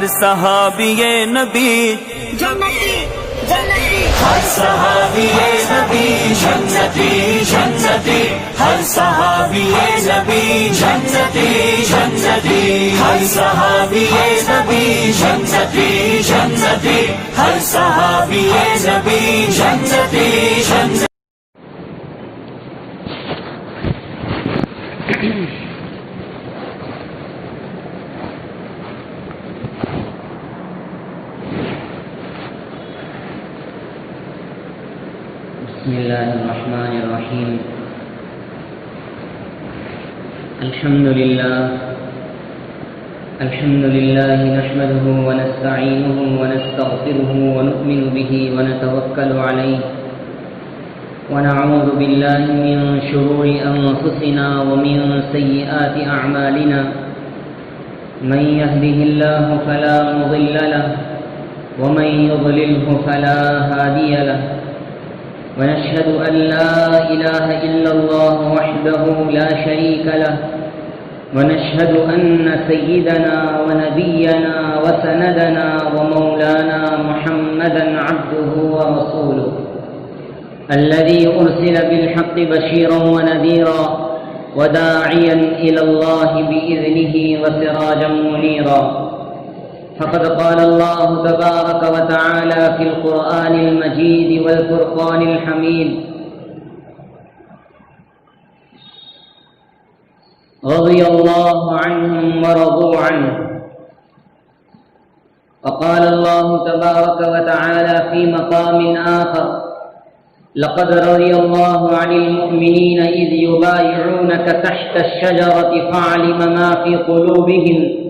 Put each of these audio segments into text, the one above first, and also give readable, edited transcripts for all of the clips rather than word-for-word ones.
ہر صحابی نبی جنتی جنتی ہر صحابی نبی جنتی جنتی ہر صحابی نبی جنتی جنتی ہر صحابی نبی جنتی جنتی ہر صحابی نبی جنتی جنتی بسم الله الرحمن الرحيم الحمد لله نحمده ونستعينه ونستغفره ونؤمن به ونتوكل عليه ونعوذ بالله من شرور أنفسنا ومن سيئات أعمالنا من يهده الله فلا مضل له ومن يضلله فلا هادي له ونشهد أن لا إله إلا الله وحده لا شريك له ونشهد أن سيدنا ونبينا وسندنا ومولانا محمدا عبده ورسوله الذي أرسل بالحق بشيرا ونذيرا وداعيا إلى الله بإذنه وسراجا منيرا فقد قال الله تبارك وتعالى في القرآن المجيد والفرقان الحميد رضي الله عنهم ورضوا عنه وقال الله تبارك وتعالى في مقام آخر لقد رضي الله عن المؤمنين إذ يبايعونك تحت الشجرة فعلم ما في قلوبهم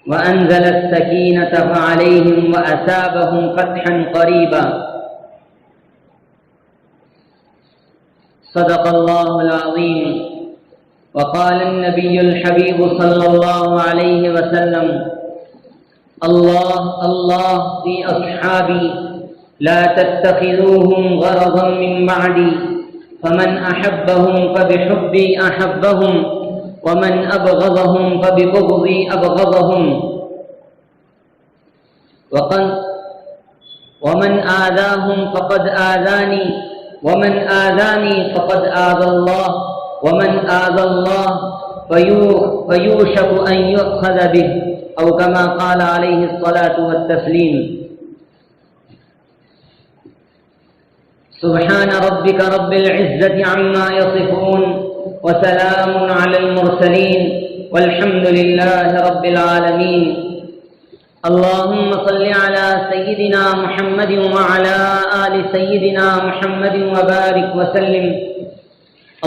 وأنزل السكينة عليهم وأثابهم فتحا قريبا صدق الله العظيم وقال النبي الحبيب صلى الله عليه وسلم الله الله في أصحابي لا تتخذوهم غرضا من بعدي فمن أحبهم فبحبي أحبهم ومن أبغضهم فببغضي أبغضهم ومن آذاهم فقد آذاني ومن آذاني فقد آذى الله ومن آذى الله فيوشك أن يؤخذ به أو كما قال عليه الصلاة والتسليم سبحان ربك رب العزة عما يصفون وسلام على المرسلين والحمد لله رب العالمين اللهم صل على سيدنا محمد وعلى آل سيدنا محمد وبارك وسلم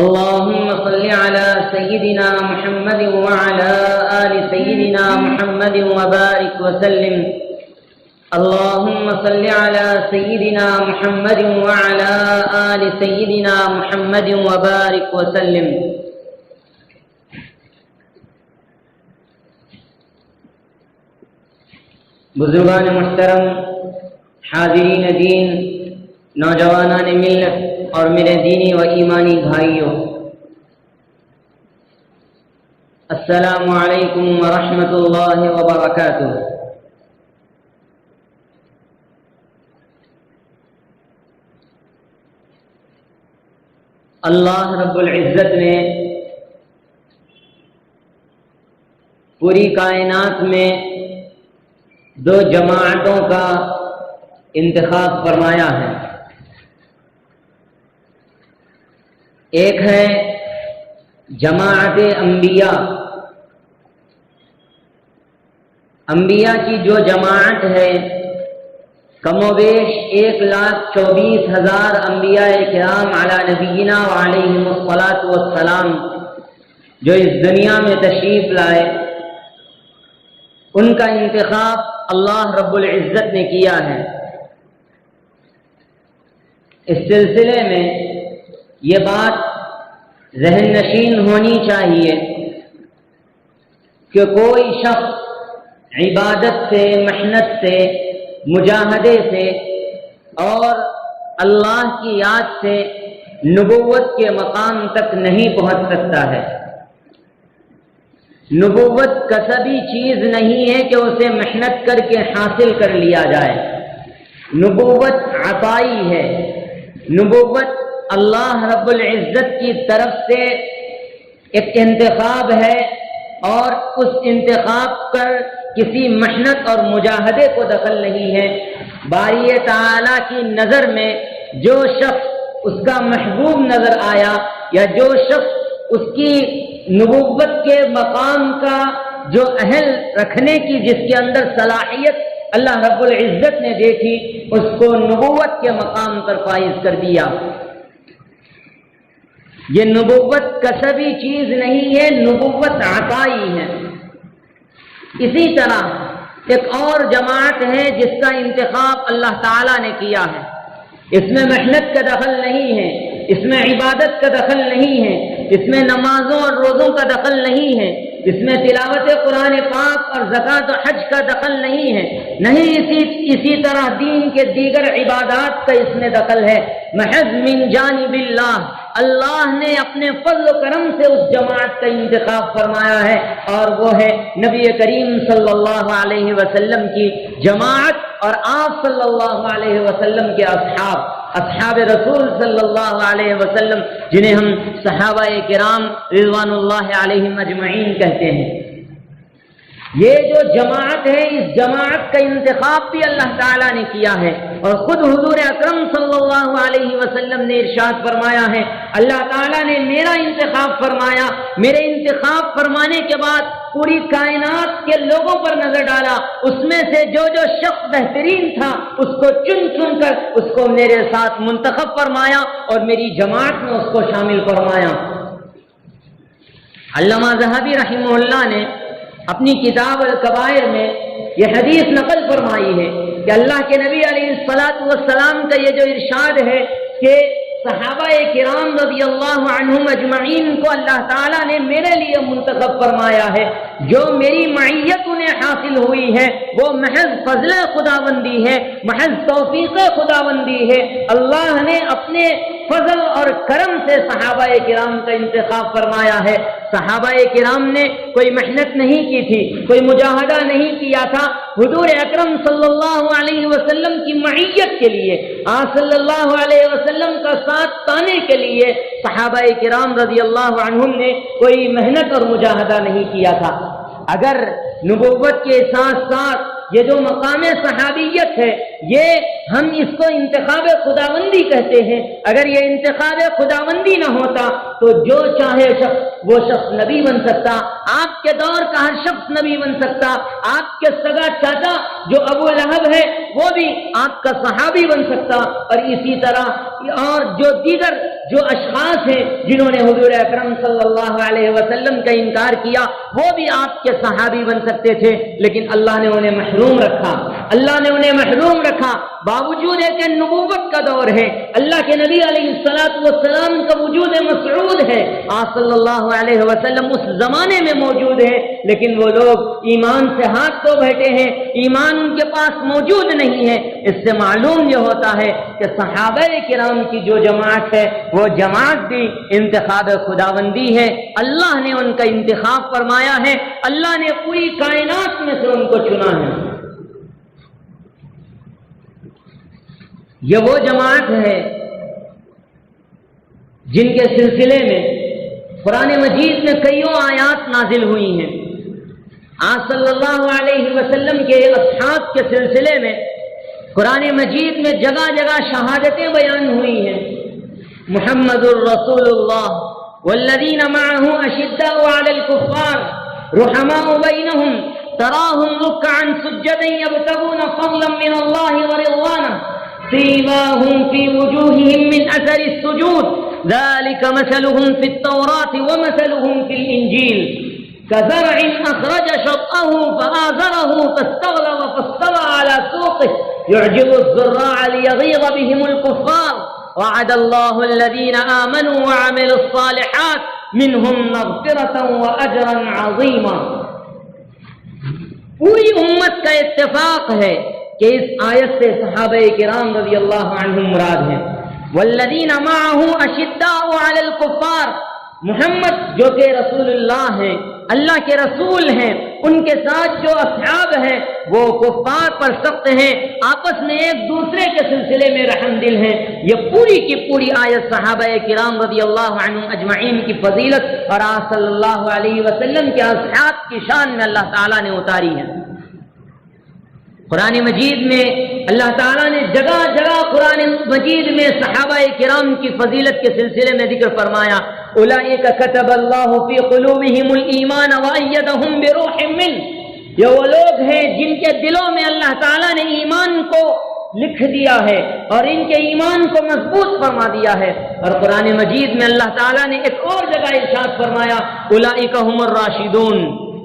اللهم صل على سيدنا محمد وعلى آل سيدنا محمد وبارك وسلم اللهم صل على سيدنا محمد وعلى آل سيدنا محمد وبارك وسلم بزرگان محترم، حاضرین دین، نوجوانان ملت اور میرے دینی و ایمانی بھائیوں، السلام علیکم ورحمۃ اللہ وبرکاتہ۔ اللہ رب العزت نے پوری کائنات میں دو جماعتوں کا انتخاب فرمایا ہے۔ ایک ہے جماعت انبیاء، انبیاء کی جو جماعت ہے کم و بیش 1,24,000 انبیاء کرام علی نبینا وعلیہم الصلاۃ والسلام جو اس دنیا میں تشریف لائے، ان کا انتخاب اللہ رب العزت نے کیا ہے۔ اس سلسلے میں یہ بات ذہن نشین ہونی چاہیے کہ کوئی شخص عبادت سے، محنت سے، مجاہدے سے اور اللہ کی یاد سے نبوت کے مقام تک نہیں پہنچ سکتا ہے۔ نبوت کسبی چیز نہیں ہے کہ اسے محنت کر کے حاصل کر لیا جائے، نبوت عطائی ہے، نبوت اللہ رب العزت کی طرف سے ایک انتخاب ہے، اور اس انتخاب پر کسی محنت اور مجاہدے کو دخل نہیں ہے۔ باری تعالیٰ کی نظر میں جو شخص اس کا محبوب نظر آیا، یا جو شخص اس کی نبوت کے مقام کا جو اہل رکھنے کی جس کے اندر صلاحیت اللہ رب العزت نے دیکھی، اس کو نبوت کے مقام پر فائز کر دیا۔ یہ نبوت کسبی چیز نہیں ہے، نبوت عطائی ہے۔ اسی طرح ایک اور جماعت ہے جس کا انتخاب اللہ تعالیٰ نے کیا ہے، اس میں محنت کا دخل نہیں ہے، اس میں عبادت کا دخل نہیں ہے، اس میں نمازوں اور روزوں کا دخل نہیں ہے، اس میں تلاوت قرآن پاک اور زکوٰۃ و حج کا دخل نہیں ہے، نہیں اسی طرح دین کے دیگر عبادات کا اس میں دخل ہے۔ محض من جانب اللہ نے اپنے فضل و کرم سے اس جماعت کا انتخاب فرمایا ہے، اور وہ ہے نبی کریم صلی اللہ علیہ وسلم کی جماعت اور آپ صلی اللہ علیہ وسلم کے اصحاب رسول صلی اللہ علیہ وسلم، جنہیں ہم صحابہ کرام رضوان اللہ علیہم اجمعین کہتے ہیں۔ یہ جو جماعت ہے، اس جماعت کا انتخاب بھی اللہ تعالیٰ نے کیا ہے، اور خود حضور اکرم صلی اللہ علیہ وسلم نے ارشاد فرمایا ہے، اللہ تعالیٰ نے میرا انتخاب فرمایا، میرے انتخاب فرمانے کے بعد پوری کائنات کے لوگوں پر نظر ڈالا، اس میں سے جو شخص بہترین تھا اس کو چن کر اس کو میرے ساتھ منتخب فرمایا اور میری جماعت میں اس کو شامل فرمایا۔ علامہ ذہبی رحمہ اللہ نے اپنی کتاب الکبائر میں یہ حدیث نقل فرمائی ہے کہ اللہ کے نبی علیہ الصلاۃ والسلام کا یہ جو ارشاد ہے کہ صحابہ کرام رضی اللہ عنہم اجمعین کو اللہ تعالیٰ نے میرے لیے منتخب فرمایا ہے، جو میری معیت انہیں حاصل ہوئی ہے وہ محض فضل خداوندی ہے، محض توفیق خداوندی ہے۔ اللہ نے اپنے فضل اور کرم سے صحابہ کرام کا انتخاب فرمایا ہے۔ صحابہ کرام نے کوئی محنت نہیں کی تھی، کوئی مجاہدہ نہیں کیا تھا، حضور اکرم صلی اللہ علیہ وسلم کی معیت کے لیے، آپ صلی اللہ علیہ وسلم کا ساتھ پانے کے لیے صحابہ کرام رضی اللہ عنہم نے کوئی محنت اور مجاہدہ نہیں کیا تھا۔ اگر نبوت کے ساتھ ساتھ یہ جو مقام صحابیت ہے، یہ ہم اس کو انتخاب خداوندی کہتے ہیں، اگر یہ انتخاب خداوندی نہ ہوتا تو جو چاہے شخص وہ شخص نبی بن سکتا، آپ کے دور کا ہر شخص نبی بن سکتا، آپ کے سگا چاچا جو ابو لہب ہے وہ بھی آپ کا صحابی بن سکتا، اور اسی طرح اور جو دیگر جو اشخاص ہیں جنہوں نے حضور اکرم صلی اللہ علیہ وسلم کا انکار کیا وہ بھی آپ کے صحابی بن سکتے تھے، لیکن اللہ نے انہیں محروم رکھا، اللہ نے انہیں محروم رکھا، باوجود ہے کہ نبوت کا دور ہے، اللہ کے نبی علیہ الصلاۃ والسلام کا وجود مسعود ہے، آپ صلی اللہ علیہ وسلم اس زمانے میں موجود ہیں، لیکن وہ لوگ ایمان سے ہاتھ دھو بیٹھے ہیں، ایمان ان کے پاس موجود نہیں ہے۔ اس سے معلوم یہ ہوتا ہے کہ صحابہ کرام کی جو جماعت ہے وہ جماعت بھی انتخاب خداوندی ہے، اللہ نے ان کا انتخاب فرمایا ہے، اللہ نے پوری کائنات میں سے ان کو چنا ہے۔ یہ وہ جماعت ہے جن کے سلسلے میں قرآن مجید میں کئیوں آیات نازل ہوئی ہیں۔ آپ صلی اللہ علیہ وسلم کے اصحاب کے سلسلے میں قرآن مجید میں جگہ جگہ شہادتیں بیان ہوئی ہیں۔ محمد الرسول اللہ والذین معه اشداء علی الکفار رحماء بینہم تراہم رکعا سجدا یبتغون فضلا من اللہ ورضوانہ سیماہم فی وجوہہم من اثر السجود ذلک مثلہم فی التوراة ومثلہم فی الانجیل كزرع أخرج شطأه فآزره فاستغلظ فاستوى على سوقه يعجب الزراع ليغيظ بهم الكفار وعد الله الذين آمنوا وعملوا الصالحات منهم مغفرة وأجرا عظيما۔ پوری امت کا اتفاق ہے کہ اس آیت سے صحابہ کرام رضی اللہ عنہم مراد ہیں۔ والذین معه اشداء علی الکفار، محمد جو کہ رسول اللہ ہیں اللہ کے رسول ہیں، ان کے ساتھ جو اصحاب ہیں وہ کفار پر سخت ہیں، آپس میں ایک دوسرے کے سلسلے میں رحم دل ہیں۔ یہ پوری کی پوری آیت صحابہ کرام رضی اللہ عنہم اجمعین کی فضیلت اور آپ صلی اللہ علیہ وسلم کے اصحاب کی شان میں اللہ تعالیٰ نے اتاری ہے۔ قرآن مجید میں اللہ تعالیٰ نے جگہ جگہ قرآن مجید میں صحابہ کرام کی فضیلت کے سلسلے میں ذکر فرمایا، اولئک کتب اللہ فی قلوبہم الایمان وایدہم بروح منہ، یہ وہ لوگ ہیں جن کے دلوں میں اللہ تعالیٰ نے ایمان کو لکھ دیا ہے اور ان کے ایمان کو مضبوط فرما دیا ہے۔ اور قرآن مجید میں اللہ تعالیٰ نے ایک اور جگہ ارشاد فرمایا، اولئک هم الراشدون،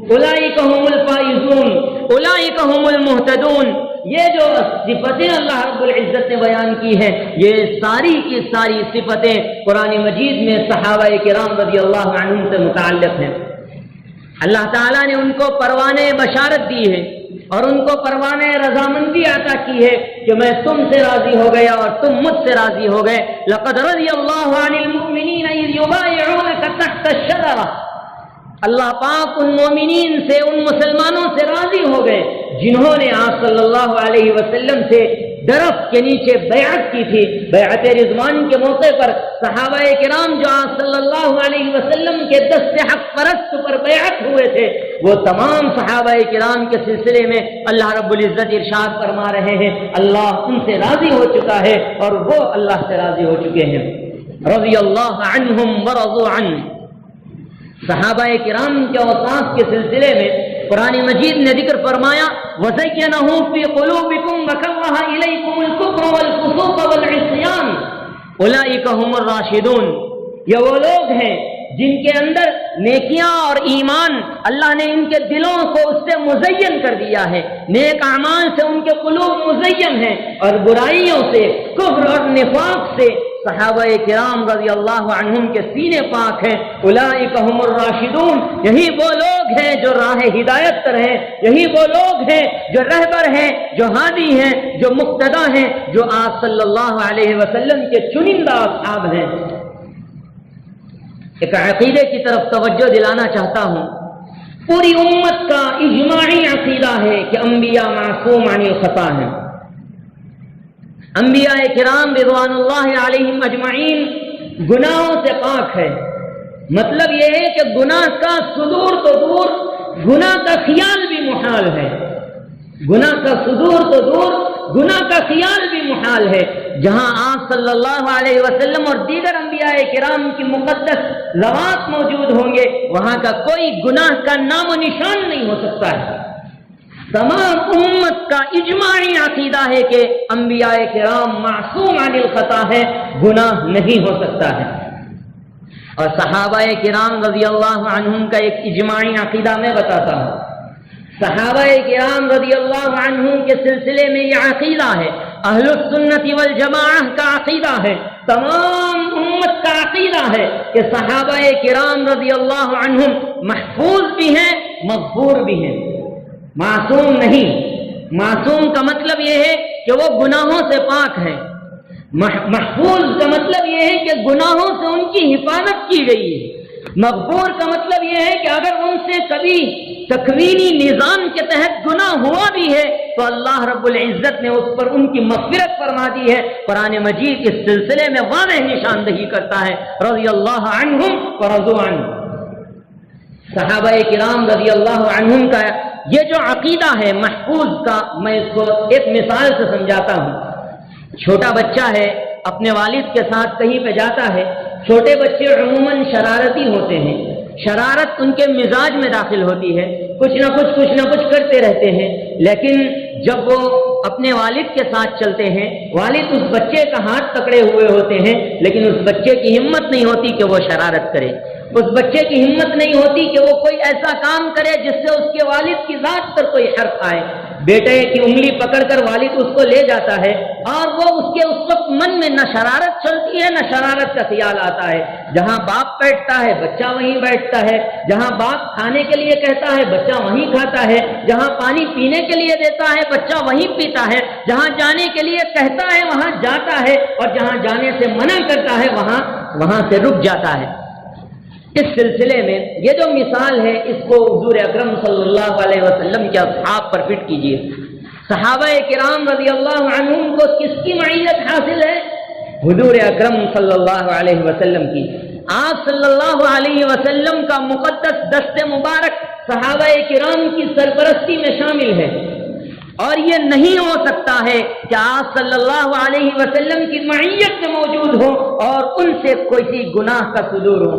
اولئک هم الفائزون، اولئک هم المہتدون۔ یہ جو صفتیں اللہ رب العزت نے بیان کی ہیں، یہ ساری کی ساری صفتیں قرآن مجید میں صحابہ کرام رضی اللہ عنہم سے متعلق ہیں۔ اللہ تعالیٰ نے ان کو پروانے بشارت دی ہے اور ان کو پروانے رضامندی عطا کی ہے کہ میں تم سے راضی ہو گیا اور تم مجھ سے راضی ہو گئے۔ لقد رضی اللہ عن المؤمنین اذ یبایعونک تحت الشجرہ، اللہ پاک ان مومنین سے، ان مسلمانوں سے راضی ہو گئے جنہوں نے آپ صلی اللہ علیہ وسلم سے درخت کے نیچے بیعت کی تھی۔ بیعت رضوان کے موقع پر صحابہ کرام جو آپ صلی اللہ علیہ وسلم کے دست حق پرست پر بیعت ہوئے تھے، وہ تمام صحابہ کرام کے سلسلے میں اللہ رب العزت ارشاد فرما رہے ہیں اللہ ان سے راضی ہو چکا ہے اور وہ اللہ سے راضی ہو چکے ہیں۔ رضی اللہ عنہم ورضوا عنہ، صحابہ کرام کے اوصاف کے سلسلے میں قرآن مجید نے ذکر فرمایا، وَزَيَّنَهُ فِي قُلُوبِكُمْ وَكَرَّهَ إِلَيْكُمُ الْكُفْرَ وَالْفُسُوقَ وَالْعِصْيَانَ أُولَئِكَ هُمُ الرَّاشِدُونَ۔ یہ وہ لوگ ہیں جن کے اندر نیکیاں اور ایمان اللہ نے ان کے دلوں کو اس سے مزین کر دیا ہے، نیک اعمال سے ان کے قلوب مزین ہیں اور برائیوں سے، کفر اور نفاق سے صحابہ کرام رضی اللہ عنہم کے سینے پاک ہیں۔ اولئک هم الراشدون، یہی وہ لوگ ہیں جو راہ ہدایت پر ہیں، یہی وہ لوگ ہیں جو رہبر ہیں، جو ہادی ہیں، جو مقتدا ہیں، جو آپ صلی اللہ علیہ وسلم کے چنندہ اصحاب ہیں۔ ایک عقیدے کی طرف توجہ دلانا چاہتا ہوں، پوری امت کا اجماعی عقیدہ ہے کہ انبیاء معصوم عن الخطا ہیں۔ انبیاء کرام رضوان اللہ علیہم اجمعین گناہوں سے پاک ہے۔ مطلب یہ ہے کہ گناہ کا صدور تو دور، گناہ کا خیال بھی محال ہے، گناہ کا صدور تو دور، گناہ کا خیال بھی محال ہے۔ جہاں آپ صلی اللہ علیہ وسلم اور دیگر انبیاء کرام کی مقدس ذوات موجود ہوں گے، وہاں کا کوئی گناہ کا نام و نشان نہیں ہو سکتا ہے۔ تمام امت کا اجماعی عقیدہ ہے کہ انبیاء کرام معصوم عن الخطا ہے، گناہ نہیں ہو سکتا ہے۔ اور صحابہ کرام رضی اللہ عنہم کا ایک اجماعی عقیدہ میں بتاتا ہوں۔ صحابہ کرام رضی اللہ عنہم کے سلسلے میں یہ عقیدہ ہے، اہل السنت والجماعہ کا عقیدہ ہے، تمام امت کا عقیدہ ہے کہ صحابہ کرام رضی اللہ عنہم محفوظ بھی ہیں، مغفور بھی ہیں، معصوم نہیں۔ معصوم کا مطلب یہ ہے کہ وہ گناہوں سے پاک ہیں، محفوظ کا مطلب یہ ہے کہ گناہوں سے ان کی حفاظت کی گئی ہے، مغفور کا مطلب یہ ہے کہ اگر ان سے کبھی تکوینی نظام کے تحت گناہ ہوا بھی ہے تو اللہ رب العزت نے اس پر ان کی مغفرت فرما دی ہے۔ قرآن مجید اس سلسلے میں واضح نشاندہی کرتا ہے، رضی اللہ عنہم ورضوا عنہ۔ صحابہ کرام رضی اللہ عنہم کا یہ جو عقیدہ ہے محفوظ کا، میں اس کو ایک مثال سے سمجھاتا ہوں۔ چھوٹا بچہ ہے، اپنے والد کے ساتھ کہیں پہ جاتا ہے۔ چھوٹے بچے عموماً شرارتی ہوتے ہیں، شرارت ان کے مزاج میں داخل ہوتی ہے، کچھ نہ کچھ کرتے رہتے ہیں۔ لیکن جب وہ اپنے والد کے ساتھ چلتے ہیں، والد اس بچے کا ہاتھ پکڑے ہوئے ہوتے ہیں، لیکن اس بچے کی ہمت نہیں ہوتی کہ وہ شرارت کرے، اس بچے کی ہمت نہیں ہوتی کہ وہ کوئی ایسا کام کرے جس سے اس کے والد کی ذات پر کوئی حرف آئے۔ بیٹے کی انگلی پکڑ کر والد اس کو لے جاتا ہے اور وہ اس وقت من میں نہ شرارت چلتی ہے نہ شرارت کا خیال آتا ہے۔ جہاں باپ بیٹھتا ہے بچہ وہیں بیٹھتا ہے، جہاں باپ کھانے کے لیے کہتا ہے بچہ وہیں کھاتا ہے، جہاں پانی پینے کے لیے دیتا ہے بچہ وہیں پیتا ہے، جہاں جانے کے لیے کہتا ہے وہاں جاتا ہے اور جہاں جانے سے منع کرتا ہے وہاں سے رک جاتا ہے۔ اس سلسلے میں یہ جو مثال ہے اس کو حضور اکرم صلی اللہ علیہ وسلم کے اصحاب پر فٹ کیجیے. صحابہ کرام رضی اللہ عنہم کو کس کی معیت حاصل ہے؟ حضور اکرم صلی اللہ علیہ وسلم کی. آپ صلی اللہ علیہ وسلم کا مقدس دست مبارک صحابہ کرام کی سرپرستی میں شامل ہے، اور یہ نہیں ہو سکتا ہے کہ آپ صلی اللہ علیہ وسلم کی معیت میں موجود ہو اور ان سے کوئی گناہ کا صدور ہو.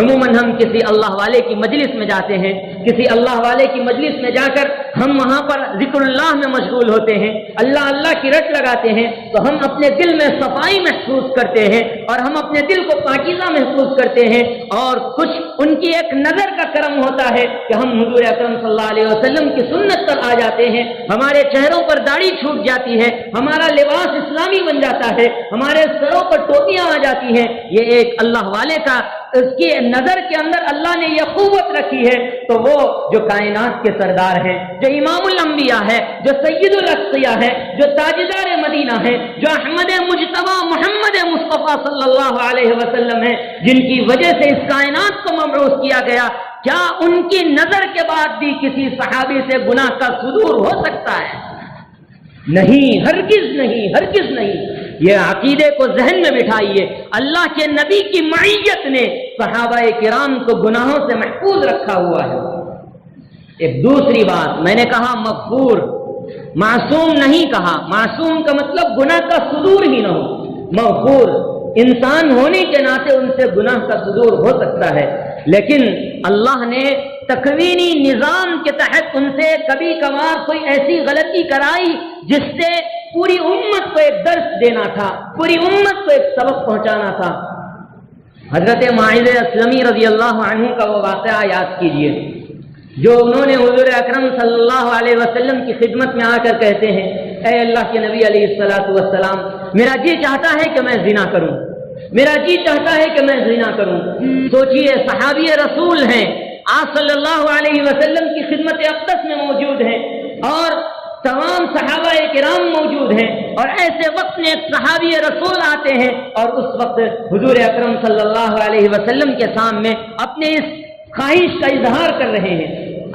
عموماً ہم کسی اللہ والے کی مجلس میں جاتے ہیں، کسی اللہ والے کی مجلس میں جا کر ہم وہاں پر ذکر اللہ میں مشغول ہوتے ہیں، اللہ اللہ کی رٹ لگاتے ہیں، تو ہم اپنے دل میں صفائی محسوس کرتے ہیں اور ہم اپنے دل کو پاکیزہ محسوس کرتے ہیں، اور کچھ ان کی ایک نظر کا کرم ہوتا ہے کہ ہم حضور اکرم صلی اللہ علیہ وسلم کی سنت پر آ جاتے ہیں، ہمارے چہروں پر داڑھی چھوٹ جاتی ہے، ہمارا لباس اسلامی بن جاتا ہے، ہمارے سروں پر ٹوپیاں آ جاتی ہیں. یہ ایک اللہ والے کا اس کی نظر کے اندر اللہ نے یہ قوت رکھی ہے. تو وہ جو کائنات کے سردار ہیں، جو امام الانبیاء ہے، جو سید الاسقیاء ہے، جو تاجدار مدینہ ہے، جو احمد مجتبی محمد مصطفیٰ صلی اللہ علیہ وسلم ہے، جن کی وجہ سے اس کائنات کو مبعوث کیا گیا، کیا ان کی نظر کے بعد بھی کسی صحابی سے گناہ کا صدور ہو سکتا ہے؟ نہیں، ہرگز نہیں، ہرگز نہیں. یہ عقیدے کو ذہن میں بٹھائیے. اللہ کے نبی کی معیت نے صحابہ کرام کو گناہوں سے محفوظ رکھا ہوا ہے. ایک دوسری بات میں نے کہا مغفور، معصوم نہیں کہا. معصوم کا مطلب گناہ کا صدور ہی نہ ہو. مغفور انسان ہونے کے ناطے ان سے گناہ کا صدور ہو سکتا ہے، لیکن اللہ نے تکوینی نظام کے تحت ان سے کبھی کبھار کوئی ایسی غلطی کرائی جس سے پوری امت کو ایک درس دینا تھا، پوری امت کو ایک سبق پہنچانا تھا. حضرت معاذ اسلمی رضی اللہ عنہ کا وہ واقعہ یاد کیجئے جو انہوں نے حضور اکرم صلی اللہ علیہ وسلم کی خدمت میں آ کر کہتے ہیں، اے اللہ کے نبی علیہ الصلوۃ والسلام، میرا جی چاہتا ہے کہ میں زنا کروں، میرا جی چاہتا ہے کہ میں زنا کروں. سوچئے صحابی رسول ہیں، آپ صلی اللہ علیہ وسلم کی خدمت اقدس میں موجود ہیں اور تمام صحابہ کرام موجود ہیں، اور ایسے وقت میں ایک صحابی رسول آتے ہیں اور اس وقت حضور اکرم صلی اللہ علیہ وسلم کے سامنے اپنے اس خواہش کا اظہار کر رہے ہیں.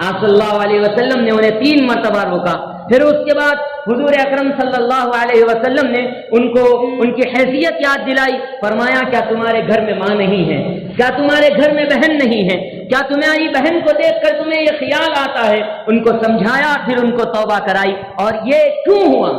آپ صلی اللہ علیہ وسلم نے انہیں 3 مرتبہ روکا. پھر اس کے بعد حضور اکرم صلی اللہ علیہ وسلم نے ان کو ان کی حیثیت یاد دلائی. فرمایا کیا تمہارے گھر میں ماں نہیں ہے؟ کیا تمہارے گھر میں بہن نہیں ہے؟ کیا تمہاری بہن کو دیکھ کر تمہیں یہ خیال آتا ہے؟ ان کو سمجھایا، پھر ان کو توبہ کرائی. اور یہ کیوں ہوا؟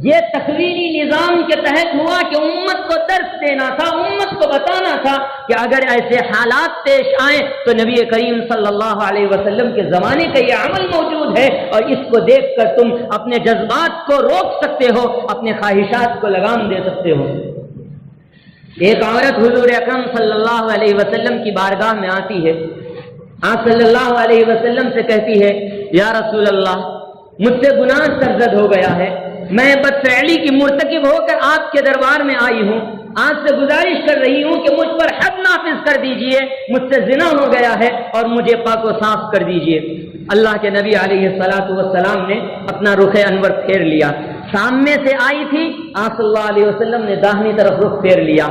یہ تکوینی نظام کے تحت ہوا کہ امت کو درس دینا تھا، امت کو بتانا تھا کہ اگر ایسے حالات پیش آئیں تو نبی کریم صلی اللہ علیہ وسلم کے زمانے کا یہ عمل موجود ہے، اور اس کو دیکھ کر تم اپنے جذبات کو روک سکتے ہو، اپنے خواہشات کو لگام دے سکتے ہو. ایک عورت حضور اکرم صلی اللہ علیہ وسلم کی بارگاہ میں آتی ہے. آپ صلی اللہ علیہ وسلم سے کہتی ہے، یا رسول اللہ، مجھ سے گناہ سرزد ہو گیا ہے، میں بدفعلی کی مرتکب ہو کر آپ کے دربار میں آئی ہوں، آپ سے گزارش کر رہی ہوں کہ مجھ پر حد نافذ کر دیجئے، مجھ سے زنا ہو گیا ہے اور مجھے پاک و صاف کر دیجئے. اللہ کے نبی علیہ الصلوۃ والسلام نے اپنا رخ انور پھیر لیا. سامنے سے آئی تھی، آپ صلی اللہ علیہ وسلم نے داہنی طرف رخ پھیر لیا.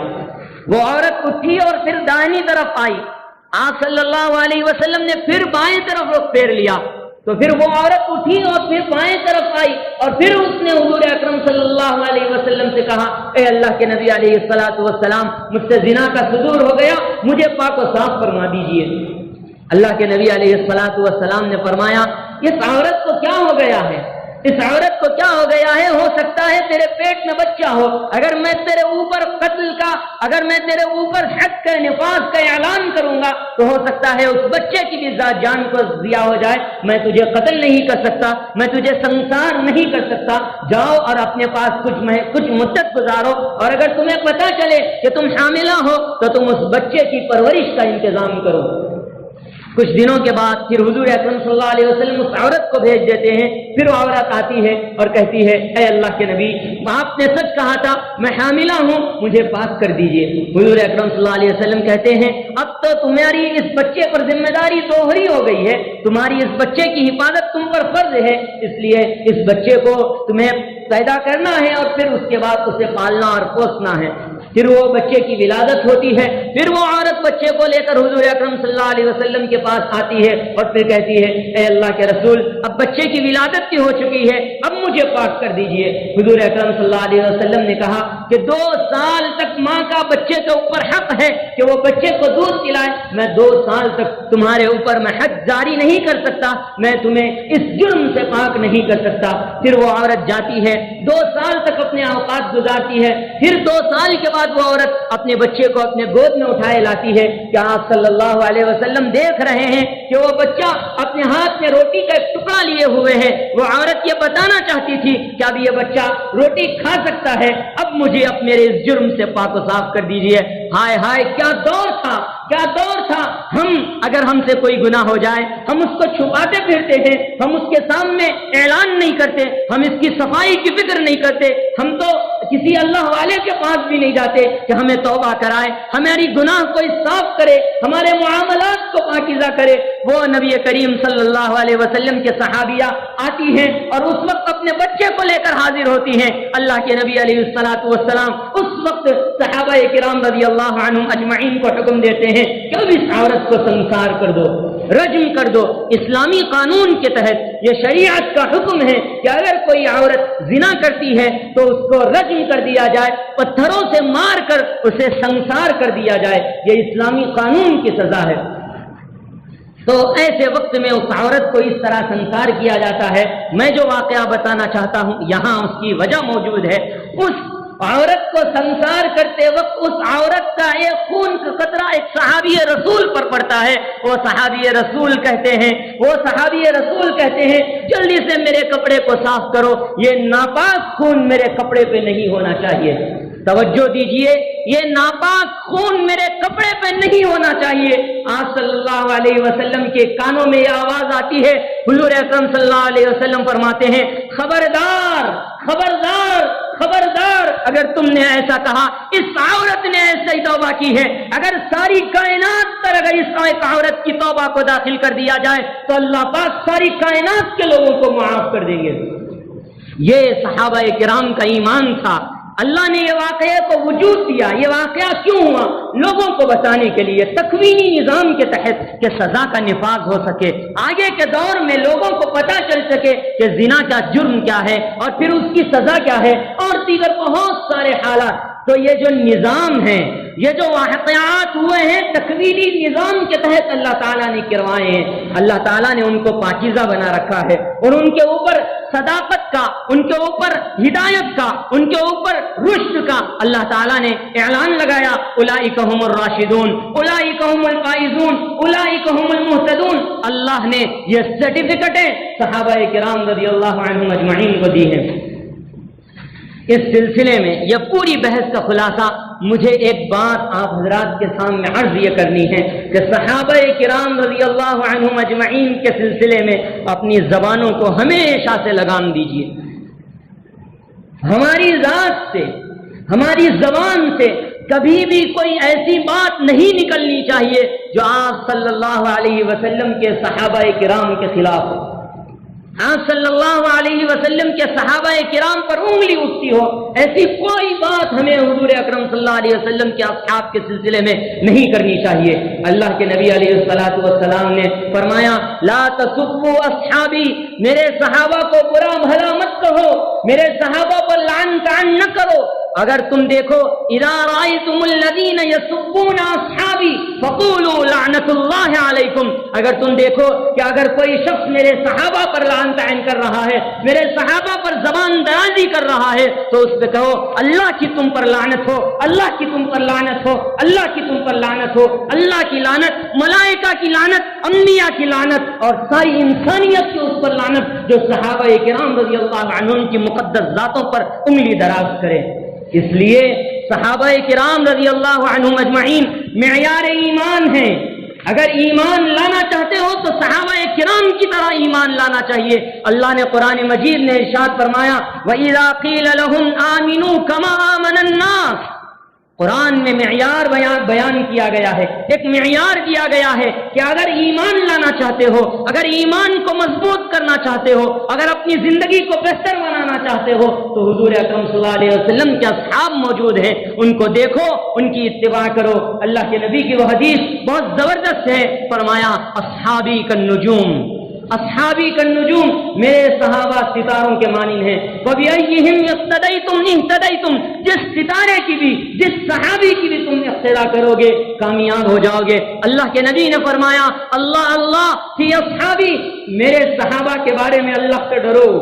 وہ عورت اٹھی اور پھر داہنی طرف آئی. آپ صلی اللہ علیہ وسلم نے پھر بائیں طرف رخ پھیر لیا. تو پھر وہ عورت اٹھی اور پھر بائیں طرف آئی، اور پھر اس نے حضور اکرم صلی اللہ علیہ وسلم سے کہا، اے اللہ کے نبی علیہ الصلوۃ والسلام، مجھ سے زنا کا صدور ہو گیا، مجھے پاک و صاف فرما دیجئے. اللہ کے نبی علیہ الصلوۃ والسلام نے فرمایا، اس عورت کو کیا ہو گیا ہے؟ اس عورت کو کیا ہو گیا ہے؟ ہو سکتا ہے تیرے پیٹ میں بچہ ہو. اگر میں تیرے اوپر قتل کا، اگر میں تیرے اوپر حد کا، نفاذ کا اعلان کروں گا تو ہو سکتا ہے اس بچے کی بھی ذات جان کو ضیاء ہو جائے. میں تجھے قتل نہیں کر سکتا، میں تجھے سنسار نہیں کر سکتا. جاؤ اور اپنے پاس کچھ مدت گزارو، اور اگر تمہیں پتہ چلے کہ تم حاملہ ہو تو تم اس بچے کی پرورش کا انتظام کرو. کچھ دنوں کے بعد پھر حضور اکرم صلی اللہ علیہ وسلم اس عورت کو بھیج دیتے ہیں. پھر وہ عورت آتی ہے اور کہتی ہے، اے اللہ کے نبی، آپ نے سچ کہا تھا، میں حاملہ ہوں، مجھے پاک کر دیجئے. حضور اکرم صلی اللہ علیہ وسلم کہتے ہیں، اب تو تمہاری اس بچے پر ذمہ داری دوہری ہو گئی ہے، تمہاری اس بچے کی حفاظت تم پر فرض ہے، اس لیے اس بچے کو تمہیں پیدا کرنا ہے اور پھر اس کے بعد اسے پالنا اور پوسنا ہے. پھر وہ بچے کی ولادت ہوتی ہے، پھر وہ عورت بچے کو لے کر حضور اکرم صلی اللہ علیہ وسلم کے پاس آتی ہے اور پھر کہتی ہے اے اللہ کے رسول اب بچے کی ولادت بھی ہو چکی ہے، اب مجھے پاک کر دیجئے۔ حضور اکرم صلی اللہ علیہ وسلم نے کہا کہ 2 سال تک ماں کا بچے کے اوپر حق ہے کہ وہ بچے کو دودھ پلائے، میں 2 سال تک تمہارے اوپر میں حد جاری نہیں کر سکتا، میں تمہیں اس جرم سے پاک نہیں کر سکتا۔ پھر وہ عورت جاتی ہے، 2 سال تک اپنے اوقات گزارتی ہے، پھر 2 سال کے بعد وہ عورت اپنے بچے کو اپنے گود میں اٹھائے لاتی ہے کہ آپ صلی اللہ علیہ وسلم دیکھ رہے ہیں کہ وہ بچہ اپنے ہاتھ میں روٹی کا ایک ٹکڑا لیے ہوئے ہے۔ وہ عورت یہ بتانا چاہتی تھی کہ اب یہ بچہ روٹی کھا سکتا ہے، اب مجھے اب میرے اس جرم سے پاک و صاف کر دیجئے۔ ہائے ہائے کیا دور تھا، کیا دور تھا! ہم اگر ہم سے کوئی گناہ ہو جائے ہم اس کو چھپاتے پھرتے ہیں، ہم اس کے سامنے اعلان نہیں کرتے، ہم اس کی صفائی کی فکر نہیں کرتے، ہم تو کسی اللہ والے کے پاس بھی نہیں جاتے کہ ہمیں توبہ کرائے، ہماری گناہ کو صاف کرے، ہمارے معاملات کو پاکیزہ کرے۔ وہ نبی کریم صلی اللہ علیہ وسلم کے صحابیہ آتی ہیں اور اس وقت اپنے بچے کو لے کر حاضر ہوتی ہیں۔ اللہ کے نبی علیہ الصلوۃ والسلام اس وقت صحابہ کرام رضی اللہ عنہم اجمعین کو حکم دیتے ہیں کہ اب اس عورت کو سنسار کر دو، رجم کر دو۔ اسلامی قانون کے تحت یہ شریعت کا حکم ہے کہ اگر کوئی عورت زنا کرتی ہے تو اس کو رجم کر دیا جائے، پتھروں سے مار کر اسے سنسار کر دیا جائے، یہ اسلامی قانون کی سزا ہے۔ تو ایسے وقت میں اس عورت کو اس طرح سنسار کیا جاتا ہے۔ میں جو واقعہ بتانا چاہتا ہوں یہاں اس کی وجہ موجود ہے۔ اس عورت کو سنسار کرتے وقت اس عورت کا ایک خون کا قطرہ ایک صحابی رسول پر پڑتا ہے۔ وہ صحابی رسول کہتے ہیں جلدی سے میرے کپڑے کو صاف کرو، یہ ناپاک خون میرے کپڑے پہ نہیں ہونا چاہیے۔ توجہ دیجئے، یہ ناپاک خون میرے کپڑے پہ نہیں ہونا چاہیے۔ آپ صلی اللہ علیہ وسلم کے کانوں میں یہ آواز آتی ہے، حضور اکرم صلی اللہ علیہ وسلم فرماتے ہیں خبردار خبردار خبردار، اگر تم نے ایسا کہا، اس عورت نے ایسے ہی توبہ کی ہے، اگر ساری کائنات پر اگر اس ایک عورت کی توبہ کو داخل کر دیا جائے تو اللہ پاک ساری کائنات کے لوگوں کو معاف کر دیں گے۔ یہ صحابہ کرام کا ایمان تھا۔ اللہ نے یہ واقعے کو وجود دیا۔ یہ واقعہ کیوں ہوا؟ لوگوں کو بتانے کے لیے، تکوینی نظام کے تحت کہ سزا کا نفاذ ہو سکے، آگے کے دور میں لوگوں کو پتہ چل سکے کہ زنا کا جرم کیا ہے اور پھر اس کی سزا کیا ہے اور دیگر بہت سارے حالات۔ تو یہ جو نظام ہے، یہ جو واقعات ہوئے ہیں تکوینی نظام کے تحت اللہ تعالیٰ نے کروائے ہیں۔ اللہ تعالیٰ نے ان کو پاکیزہ بنا رکھا ہے اور ان کے اوپر صداقت کا، ان کے اوپر ہدایت کا، ان کے اوپر رشد کا اللہ تعالیٰ نے اعلان لگایا، اولئک هم الراشدون، اولئک هم الفائزون، اولئک هم المهتدون۔ اللہ نے یہ سرٹیفکیٹیں صحابہ کرام رضی اللہ عنہم اجمعین کو دی ہیں۔ اس سلسلے میں یہ پوری بحث کا خلاصہ مجھے ایک بات آپ حضرات کے سامنے عرض یہ کرنی ہے کہ صحابہ کرام رضی اللہ عنہم اجمعین کے سلسلے میں اپنی زبانوں کو ہمیشہ سے لگام دیجیے۔ ہماری ذات سے، ہماری زبان سے کبھی بھی کوئی ایسی بات نہیں نکلنی چاہیے جو آپ صلی اللہ علیہ وسلم کے صحابہ کرام کے خلاف ہو۔ آپ صلی اللہ علیہ وسلم کے صحابہ کرام پر انگلی اٹھتی ہو، ایسی کوئی بات ہمیں حضور اکرم صلی اللہ علیہ وسلم کے اصحاب کے سلسلے میں نہیں کرنی چاہیے۔ اللہ کے نبی علیہ الصلوۃ والسلام نے فرمایا لا تسبوا اصحابی، میرے صحابہ کو برا بھلا مت کہو، میرے صحابہ پر لعن طعن نہ کرو۔ اگر تم دیکھو اذا رأيتم الذين يسبون اصحابي فقولوا لعنت اللہ علیکم، اگر تم دیکھو کہ اگر کوئی شخص میرے صحابہ پر لعن طعن کر رہا ہے، میرے صحابہ پر زبان درازی کر رہا ہے تو اس پہ کہو اللہ کی تم پر لعنت ہو، اللہ کی تم پر لعنت ہو، اللہ کی تم پر لعنت ہو۔ اللہ کی لعنت، ملائکہ کی لعنت، انبیاء کی لعنت اور ساری انسانیت کی اس پر لعنت جو صحابہ کرام رضی اللہ عنہم کی مقدس ذاتوں پر انگلی دراز کرے۔ اس لیے صحابہ کرام رضی اللہ عنہم اجمعین معیار ایمان ہیں۔ اگر ایمان لانا چاہتے ہو تو صحابہ کرام کی طرح ایمان لانا چاہیے۔ اللہ نے قرآن مجید میں ارشاد فرمایا وَإِذَا قِيلَ لَهُمْ آمِنُوا كَمَا آمَنَ النَّاسُ، قرآن میں معیار بیان کیا گیا ہے، ایک معیار دیا گیا ہے کہ اگر ایمان لانا چاہتے ہو، اگر ایمان کو مضبوط کرنا چاہتے ہو، اگر اپنی زندگی کو بہتر بنانا چاہتے ہو تو حضور اکرم صلی اللہ علیہ وسلم کے اصحاب موجود ہیں، ان کو دیکھو، ان کی اتباع کرو۔ اللہ کے نبی کی وہ حدیث بہت زبردست ہے، فرمایا اصحابی کالنجوم، اصحابی کالنجوم، میرے صحابہ ستاروں کے مانند ہیں۔ وَبِأَيِّهِمْ اقْتَدَيْتُمْ اهْتَدَيْتُمْ، جس ستارے کی بھی، جس صحابی کی بھی تم اقتدا کرو گے کامیاب ہو جاؤ گے۔ اللہ کے نبی نے فرمایا اللہ اللہ فی اصحابی، میرے صحابہ کے بارے میں اللہ سے ڈرو۔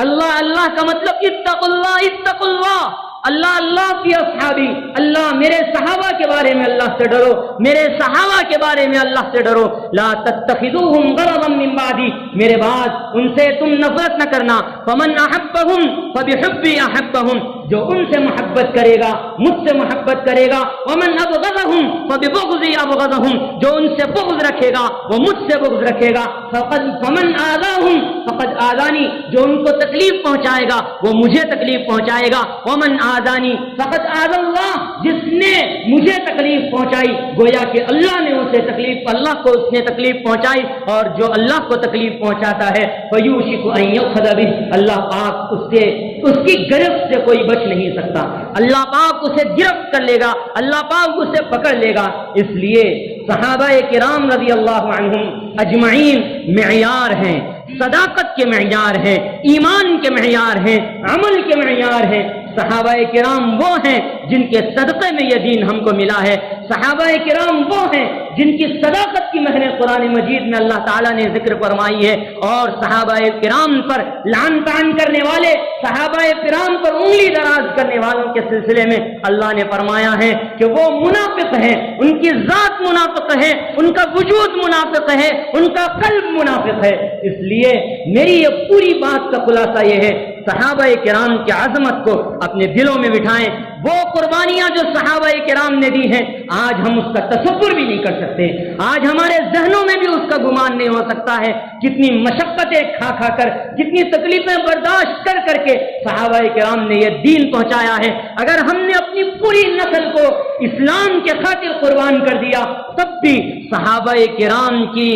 اللہ اللہ کا مطلب اتقوا اللہ، اتقوا اللہ، اللہ اللہ فی اصحابی، اللہ میرے صحابہ کے بارے میں اللہ سے ڈرو، میرے صحابہ کے بارے میں اللہ سے ڈرو۔ لا تتخذوهم غرضا من بعدی، میرے بعد ان سے تم نفرت نہ کرنا۔ فمن احبهم فبحبی احبهم، جو ان سے محبت کرے گا مجھ سے محبت کرے گا۔ ومن ابغضهم فببغضی ابغضهم، جو ان سے بغض رکھے گا وہ مجھ سے بغض رکھے گا۔ فمن آذاهم فقد آذانی، جو ان کو تکلیف پہنچائے گا وہ مجھے تکلیف پہنچائے گا۔ ومن آذانی فقد آذى اللہ، جس نے مجھے تکلیف پہنچائی گویا کہ اللہ نے اسے تکلیف، اللہ کو اس نے تکلیف پہنچائی، اور جو اللہ کو تکلیف پہنچاتا ہے فیوشک ان یؤخذ بہ، اللہ پاک اس کی گرفت سے کوئی بچ نہیں سکتا، اللہ پاک اسے گرفت کر لے گا، اللہ پاک اسے پکڑ لے گا۔ اس لیے صحابہ کرام رضی اللہ عنہم اجمعین معیار ہیں، صداقت کے معیار ہیں، ایمان کے معیار ہیں، عمل کے معیار ہیں۔ صحابہ کرام وہ ہیں جن کے صدقے میں یہ دین ہم کو ملا ہے، صحابہ کرام وہ ہیں جن کی صداقت کی مہریں قرآن مجید میں اللہ تعالیٰ نے ذکر فرمائی ہے، اور صحابہ کرام پر لعن طعن کرنے والے، صحابہ کرام پر انگلی دراز کرنے والوں کے سلسلے میں اللہ نے فرمایا ہے کہ وہ منافق ہیں، ان کی ذات منافق ہے، ان کا وجود منافق ہے، ان کا قلب منافق ہے۔ اس لیے میری یہ پوری بات کا خلاصہ یہ ہے، صحابہ کرام کی عظمت کو اپنے دلوں میں بٹھائیں۔ وہ قربانیاں جو صحابہ کرام نے دی ہیں آج ہم اس کا تصور بھی نہیں کر سکتے، آج ہمارے ذہنوں میں بھی اس کا گمان نہیں ہو سکتا ہے۔ کتنی مشقتیں کھا کھا کر، کتنی تکلیفیں برداشت کر کر کے صحابہ کرام نے یہ دین پہنچایا ہے۔ اگر ہم نے اپنی پوری نسل کو اسلام کے خاطر قربان کر دیا تب بھی صحابہ کرام کی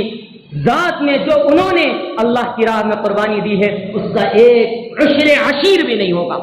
ذات میں جو انہوں نے اللہ کی راہ میں قربانی دی ہے اس کا ایک عشیر بھی نہیں ہوگا۔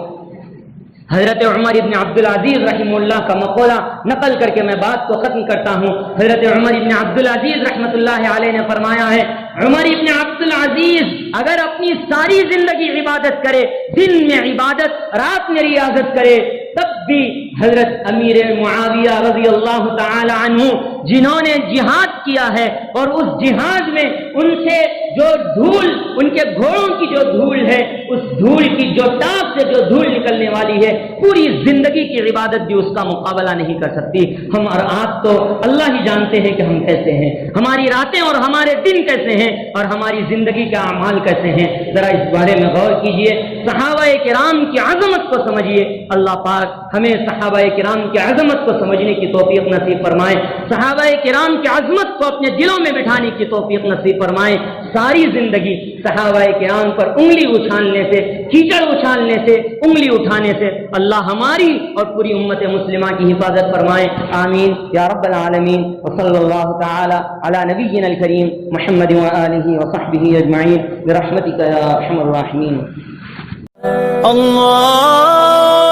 حضرت عمر ابن عبدالعزیز رحمہ اللہ کا مقولہ نقل کر کے میں بات کو ختم کرتا ہوں۔ حضرت عمر ابن عبدالعزیز رحمۃ اللہ علیہ نے فرمایا ہے، عمر ابن عبدالعزیز اگر اپنی ساری زندگی عبادت کرے، دن میں عبادت، رات میں ریاضت کرے، تب بھی حضرت امیر معاویہ رضی اللہ تعالی عنہ جنہوں نے جہاد کیا ہے اور اس جہاد میں ان سے جو دھول، ان کے گھوڑوں کی جو دھول ہے، اس دھول کی جو ٹاپ سے جو دھول نکلنے والی ہے، پوری زندگی کی عبادت بھی اس کا مقابلہ نہیں کر سکتی۔ ہم اور آپ تو اللہ ہی جانتے ہیں کہ ہم کیسے ہیں، ہماری راتیں اور ہمارے دن کیسے ہیں اور ہماری زندگی کا اعمال کیسے ہیں، ذرا اس بارے میں غور کیجئے، صحابہ کرام کی عظمت کو سمجھیے۔ اللہ پاک ہمیں صحابہ کرام کی عظمت کو سمجھنے کی توفیق نصیب فرمائے، صحابہ کرام کی عظمت کو اپنے دلوں میں بٹھانے کی توفیق نصیب فرمائے۔ ساری زندگی صحابہ کرام پر انگلی اچھالنے سے، کیچڑ اچھالنے سے، انگلی اٹھانے سے اللہ ہماری اور پوری امت مسلمہ کی حفاظت فرمائے، آمین یا رب العالمین۔ وصلی اللہ تعالی علی نبینا الکریم محمد وآلہ وصحبہ اجمعین برحمتک یا ارحم الراحمین۔ اللہ